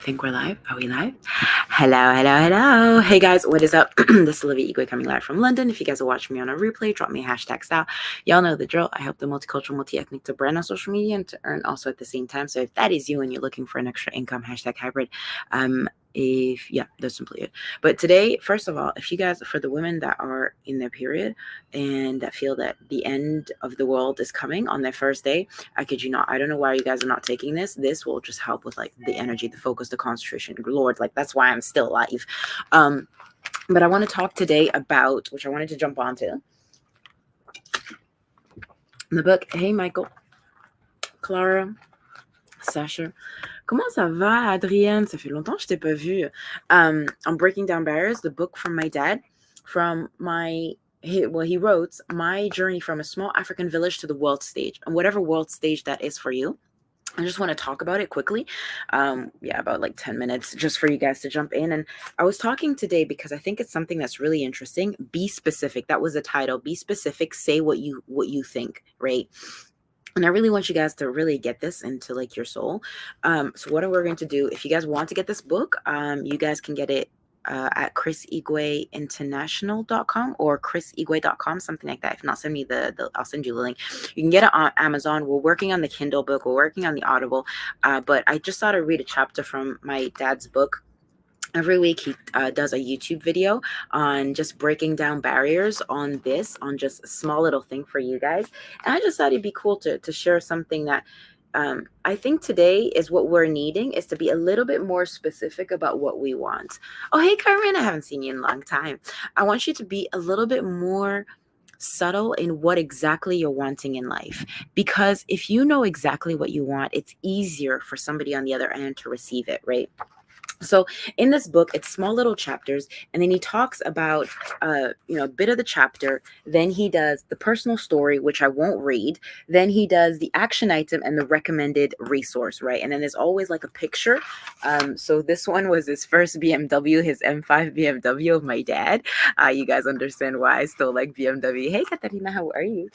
Think we're live? Are we live? Hello. Hey guys, what is up? This is Olivia Igwe coming live from London. If you guys are watching me on a replay, drop me a hashtag style. Y'all know the drill. I help the multicultural, multi-ethnic to brand on social media and to earn also at the same time. So if that is you and you're looking for an extra income, hashtag hybrid. That's simply it. But today, first of all, if you guys, for the women that are in their period and that feel that the end of the world is coming on their first day, I kid you not, I don't know why you guys are not taking this. This will just help with like the energy, the focus, the concentration. Lord, like that's why I'm still alive. But I want to talk today about, which I wanted to jump onto, the book. Hey Michael, Clara, Sasha. Comment ça va, Adrienne? Ça fait longtemps que je t'ai pas vu. I'm Breaking Down Barriers, the book from my dad, he wrote My Journey from a Small African Village to the World Stage, and whatever world stage that is for you. I just want to talk about it quickly. About like 10 minutes just for you guys to jump in. And I was talking today because I think it's something that's really interesting. Be specific. That was the title. Be specific. Say what you think, right? And I really want you guys to really get this into like your soul. So what we're going to do, if you guys want to get this book, you guys can get it at chrisigueinternational.com or chrisigwe.com, something like that. If not, send me I'll send you the link. You can get it on Amazon. We're working on the Kindle book. We're working on the Audible. But I just thought I'd read a chapter from my dad's book. Every week he does a YouTube video on just breaking down barriers on just a small little thing for you guys. And I just thought it'd be cool to share something that I think today is what we're needing, is to be a little bit more specific about what we want. Oh, hey, Karen, I haven't seen you in a long time. I want you to be a little bit more subtle in what exactly you're wanting in life. Because if you know exactly what you want, it's easier for somebody on the other end to receive it, right? So in this book, it's small little chapters, and then he talks about, a bit of the chapter. Then he does the personal story, which I won't read. Then he does the action item and the recommended resource, right? And then there's always like a picture. So this one was his first BMW, his M5 BMW of my dad. You guys understand why I still like BMW. Hey, Katarina, how are you?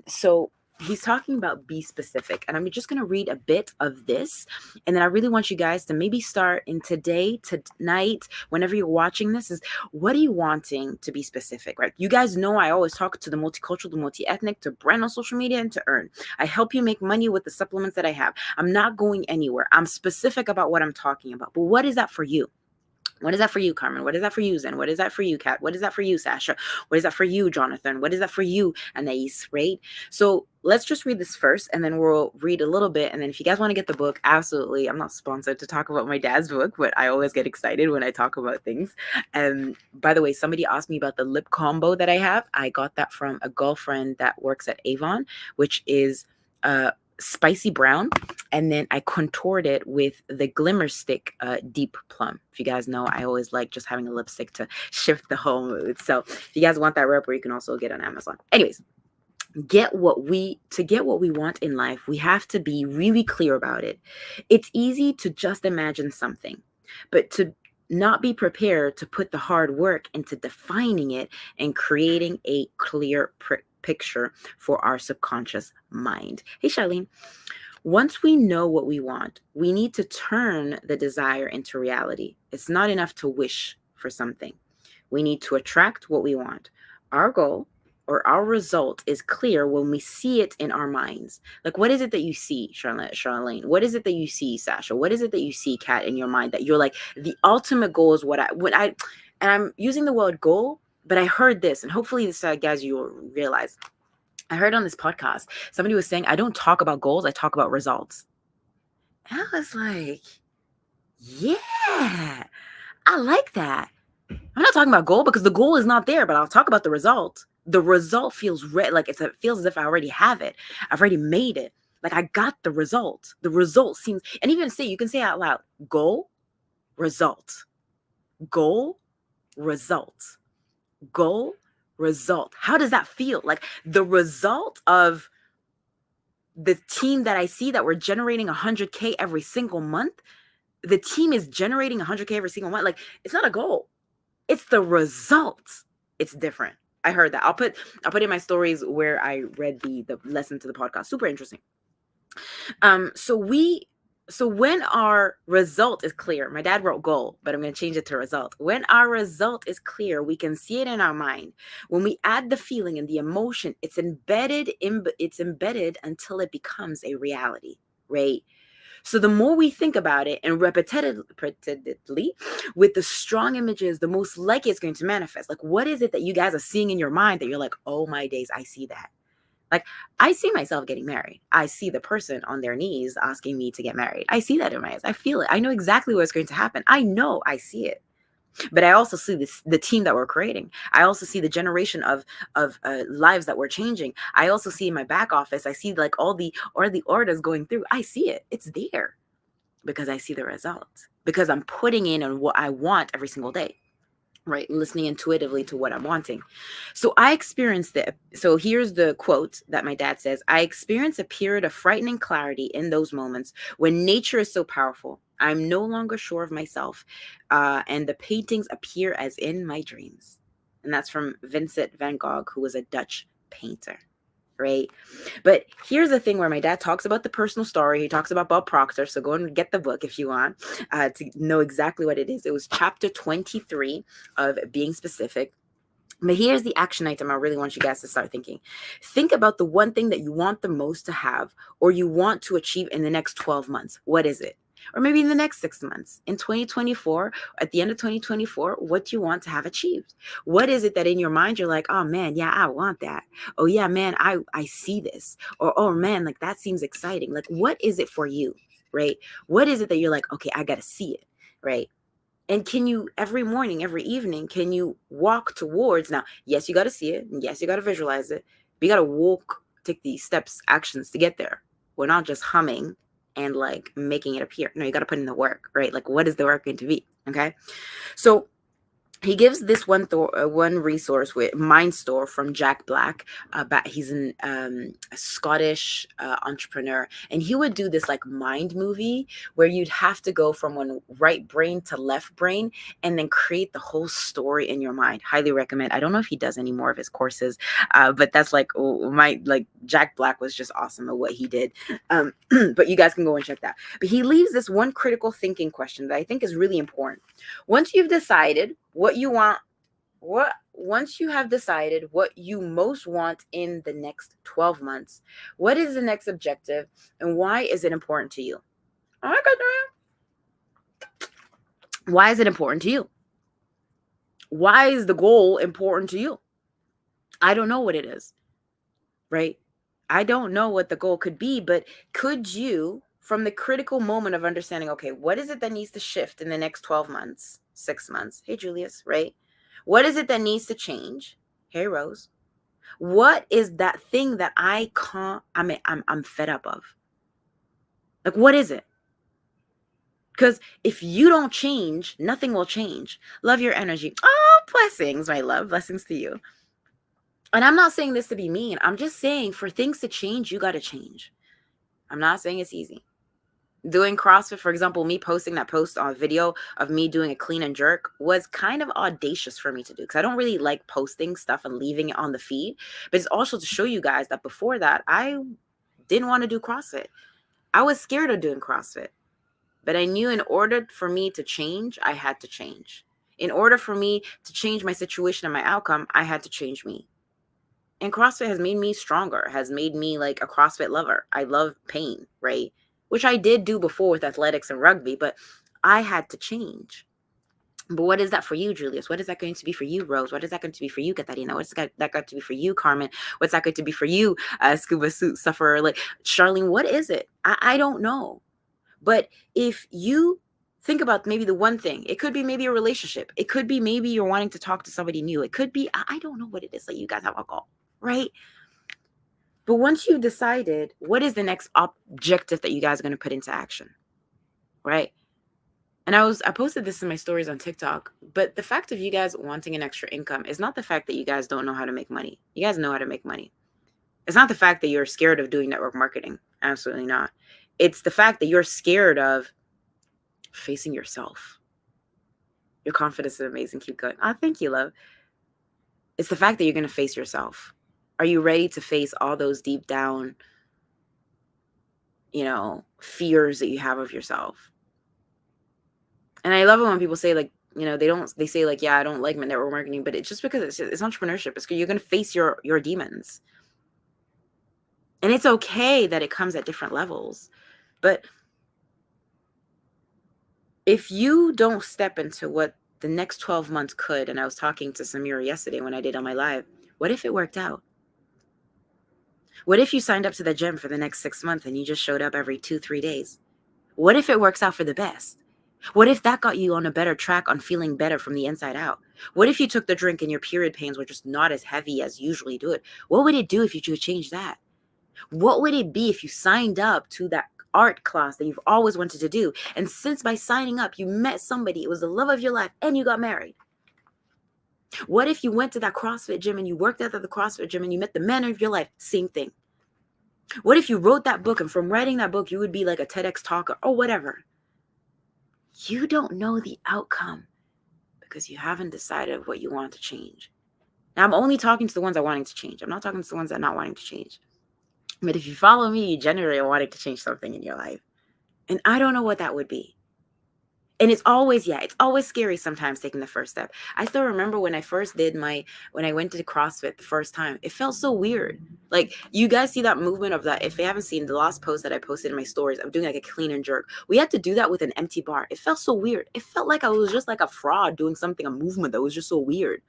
So he's talking about be specific, and I'm just going to read a bit of this, and then I really want you guys to maybe start in tonight, whenever you're watching this, is what are you wanting to be specific, right? You guys know I always talk to the multicultural, the multi-ethnic, to brand on social media and to earn. I help you make money with the supplements that I have. I'm not going anywhere. I'm specific about what I'm talking about. But what is that for you? What is that for you, Carmen? What is that for you, Zen? What is that for you, Kat? What is that for you, Sasha? What is that for you, Jonathan? What is that for you, Anais, right? So let's just read this first, and then we'll read a little bit. And then if you guys want to get the book, absolutely. I'm not sponsored to talk about my dad's book, but I always get excited when I talk about things. By the way, somebody asked me about the lip combo that I have. I got that from a girlfriend that works at Avon, which is spicy brown, and then I contoured it with the Glimmer Stick Deep Plum. If you guys know, I always like just having a lipstick to shift the whole mood. So if you guys want that rubber, you can also get it on Amazon. Anyways, get what we want in life, we have to be really clear about it. It's easy to just imagine something, but to not be prepared to put the hard work into defining it and creating a clear picture for our subconscious mind. Hey, Charlene. Once we know what we want, we need to turn the desire into reality. It's not enough to wish for something. We need to attract what we want. Our goal or our result is clear when we see it in our minds. Like, what is it that you see, Charlene? What is it that you see, Sasha? What is it that you see, Kat, in your mind that you're like, the ultimate goal is and I'm using the word goal, but I heard this, and hopefully this, guys, you'll realize. I heard on this podcast, somebody was saying, I don't talk about goals, I talk about results. And I was like, yeah, I like that. I'm not talking about goal because the goal is not there, but I'll talk about the result. The result feels like it feels as if I already have it. I've already made it. Like I got the result. The result seems, and even you can say out loud, goal, result, goal, result, goal, result. How does that feel? Like the result of the team that I see that we're generating 100K every single month. The team is generating 100K every single month. Like it's not a goal. It's the results. It's different. I heard that. I'll put in my stories where I read the lesson to the podcast. Super interesting. So when our result is clear, my dad wrote goal, but I'm going to change it to result. When our result is clear, we can see it in our mind. When we add the feeling and the emotion, it's embedded until it becomes a reality, right? So the more we think about it and repetitively with the strong images, the most likely it's going to manifest. Like, what is it that you guys are seeing in your mind that you're like, oh my days, I see that? Like, I see myself getting married. I see the person on their knees asking me to get married. I see that in my eyes. I feel it. I know exactly what's going to happen. I know I see it. But I also see the team that we're creating. I also see the generation of lives that we're changing. I also see in my back office. I see like all the orders going through. I see it. It's there because I see the results. Because I'm putting in on what I want every single day, right? Listening intuitively to what I'm wanting. So I experienced it. So here's the quote that my dad says: I experience a period of frightening clarity in those moments when nature is so powerful. I'm no longer sure of myself, and the paintings appear as in my dreams. And that's from Vincent van Gogh, who was a Dutch painter, right? But here's the thing where my dad talks about the personal story. He talks about Bob Proctor. So go and get the book if you want to know exactly what it is. It was chapter 23 of Being Specific. But here's the action item I really want you guys to start thinking. Think about the one thing that you want the most to have or you want to achieve in the next 12 months. What is it? Or maybe in the next 6 months, in 2024, at the end of 2024, what do you want to have achieved? What is it that in your mind you're like, oh man, yeah, I want that. Oh yeah, man, I see this. Or oh man, like that seems exciting. Like what is it for you, right? What is it that you're like, okay, I got to see it, right? And can you every morning, every evening, can you walk towards now? Yes, you got to see it. And yes, you got to visualize it. But you got to walk, take these steps, actions to get there. We're not just humming and like making it appear. No, you got to put in the work, right? Like, what is the work going to be? Okay. So he gives this one resource with Mindstore from Jack Black. He's a Scottish entrepreneur, and he would do this like mind movie where you'd have to go from one right brain to left brain and then create the whole story in your mind. Highly recommend. I don't know if he does any more of his courses, but that's like my like Jack Black was just awesome at what he did. But you guys can go and check that. But he leaves this one critical thinking question that I think is really important. Once you've decided what you want, once you have decided what you most want in the next 12 months, what is the next objective and why is it important to you? Oh my God, why is it important to you? Why is the goal important to you? I don't know what it is, right? I don't know what the goal could be, but could you, from the critical moment of understanding, okay, what is it that needs to shift in the next 12 months, 6 months? Hey, Julius, right? What is it that needs to change? Hey, Rose. What is that thing that I can't, I'm fed up of? Like, what is it? Because if you don't change, nothing will change. Love your energy. Oh, blessings, my love. Blessings to you. And I'm not saying this to be mean. I'm just saying for things to change, you got to change. I'm not saying it's easy. Doing CrossFit, for example, me posting that post on video of me doing a clean and jerk was kind of audacious for me to do because I don't really like posting stuff and leaving it on the feed. But it's also to show you guys that before that, I didn't want to do CrossFit. I was scared of doing CrossFit. But I knew in order for me to change, I had to change. In order for me to change my situation and my outcome, I had to change me. And CrossFit has made me stronger, has made me like a CrossFit lover. I love pain, right? Which I did do before with athletics and rugby, but I had to change. But what is that for you, Julius? What is that going to be for you, Rose? What is that going to be for you, Katarina? What's that going to be for you, Carmen? What's that going to be for you, Scuba Suit Sufferer? Like, Charlene, what is it? I don't know. But if you think about maybe the one thing, it could be maybe a relationship. It could be maybe you're wanting to talk to somebody new. It could be, I don't know what it is that you guys have a goal, right? But once you've decided, what is the next objective that you guys are going to put into action, right? And I posted this in my stories on TikTok, but the fact of you guys wanting an extra income is not the fact that you guys don't know how to make money. You guys know how to make money. It's not the fact that you're scared of doing network marketing. Absolutely not. It's the fact that you're scared of facing yourself. Your confidence is amazing. Keep going. Oh, thank you, love. It's the fact that you're going to face yourself. Are you ready to face all those deep down fears that you have of yourself. And I love it when people say, like, they say, like, yeah, I don't like network marketing, but it's just because it's entrepreneurship. It's 'cause you're going to face your demons. And it's okay that it comes at different levels. But if you don't step into what the next 12 months could, and I was talking to Samira yesterday when I did on my live, what if it worked out? What if you signed up to the gym for the next 6 months and you just showed up every 2, 3 days? What if it works out for the best? What if that got you on a better track on feeling better from the inside out? What if you took the drink and your period pains were just not as heavy as usually do it? What would it do if you could change that? What would it be if you signed up to that art class that you've always wanted to do? And since by signing up, you met somebody, it was the love of your life, and you got married? What if you went to that CrossFit gym and you worked out at the CrossFit gym and you met the man of your life? Same thing. What if you wrote that book and from writing that book, you would be like a TEDx talker or whatever? You don't know the outcome because you haven't decided what you want to change. Now, I'm only talking to the ones that are wanting to change. I'm not talking to the ones that are not wanting to change. But if you follow me, you generally are wanting to change something in your life. And I don't know what that would be. And it's always scary sometimes taking the first step. I still remember when I first when I went to CrossFit the first time, it felt so weird. Like, you guys see that movement of that. If you haven't seen the last post that I posted in my stories, I'm doing like a clean and jerk. We had to do that with an empty bar. It felt so weird. It felt like I was just like a fraud doing something, a movement that was just so weird.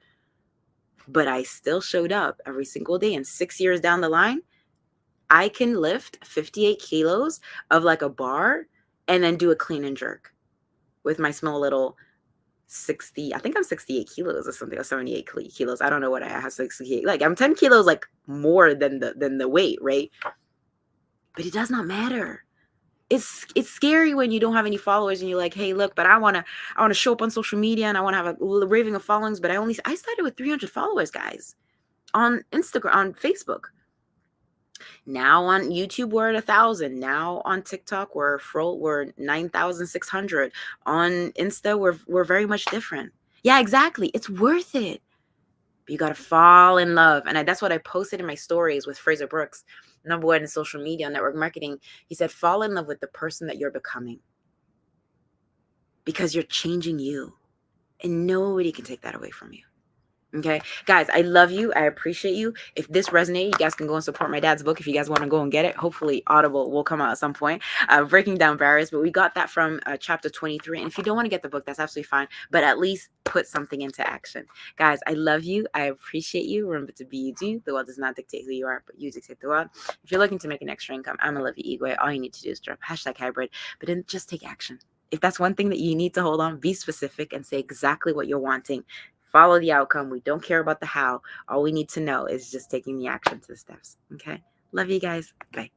But I still showed up every single day. And 6 years down the line, I can lift 58 kilos of like a bar and then do a clean and jerk with my small little 60, I think I'm 68 kilos or something, or 78 kilos. I don't know what I have, 68. Like, I'm 10 kilos like more than the weight, right? But it does not matter. It's scary when you don't have any followers and you're like, hey, look, but I wanna show up on social media and I wanna have a raving of followings, but I started with 300 followers, guys, on Instagram, on Facebook. Now on YouTube, we're at 1,000. Now on TikTok, we're 9,600. On Insta, we're very much different. Yeah, exactly. It's worth it. But you gotta fall in love, and that's what I posted in my stories with Fraser Brooks, #1 in social media network marketing. He said, "Fall in love with the person that you're becoming, because you're changing you, and nobody can take that away from you." Okay, guys, I love you. I appreciate you. If this resonated, you guys can go and support my dad's book if you guys want to go and get it. Hopefully, Audible will come out at some point. Breaking Down Barriers, but we got that from chapter 23. And if you don't want to get the book, that's absolutely fine. But at least put something into action. Guys, I love you. I appreciate you. Remember to be you do. The world does not dictate who you are, but you dictate the world. If you're looking to make an extra income, I'm Olivia Igwe. All you need to do is drop #hybrid, but then just take action. If that's one thing that you need to hold on, be specific and say exactly what you're wanting. Follow the outcome. We don't care about the how. All we need to know is just taking the action to the steps. Okay. Love you guys. Bye.